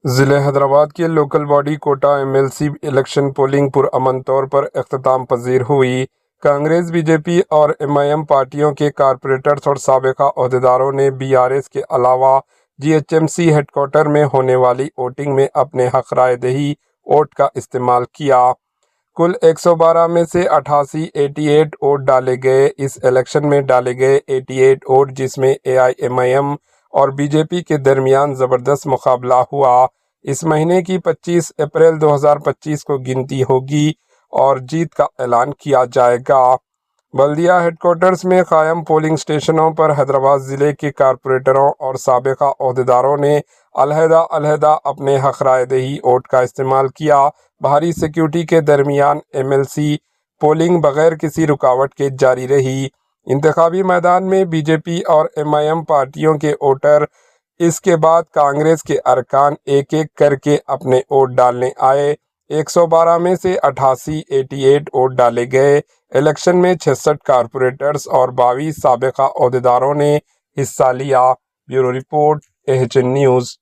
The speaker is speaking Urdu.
ضلع حیدرآباد کے local body quota MLC election polling پرامن طور پر اختتام پذیر ہوئی۔ کانگریس، بی جے پی اور MIM پارٹیوں کے کارپوریٹرز اور سابقہ عہدیداروں نے BRS کے علاوہ GHMC ہیڈ کوارٹر میں ہونے والی ووٹنگ میں اپنے حق رائے دہی ووٹ کا استعمال کیا۔ کل 112 میں سے 88 ووٹ ڈالے گئے۔ اس الیکشن میں ڈالے گئے 88 ووٹ، جس میں AIMIM اور BJP کے درمیان زبردست مقابلہ ہوا۔ اس مہینے کی 25 اپریل 2025 کو گنتی ہوگی اور جیت کا اعلان کیا جائے گا۔ بلدیہ ہیڈ کوارٹرز میں قائم پولنگ اسٹیشنوں پر حیدرآباد ضلع کے کارپوریٹروں اور سابقہ عہدیداروں نے علیحدہ اپنے حق رائے دہی ووٹ کا استعمال کیا۔ بھاری سیکیورٹی کے درمیان MLC پولنگ بغیر کسی رکاوٹ کے جاری رہی۔ انتخابی میدان میں بی جے پی اور MIM پارٹیوں کے ووٹر، اس کے بعد کانگریس کے ارکان ایک ایک کر کے اپنے ووٹ ڈالنے آئے۔ 112 میں سے 88 ووٹ ڈالے گئے۔ الیکشن میں 66 کارپوریٹرز اور 22 سابقہ عہدیداروں نے حصہ لیا۔ Bureau report AHN news.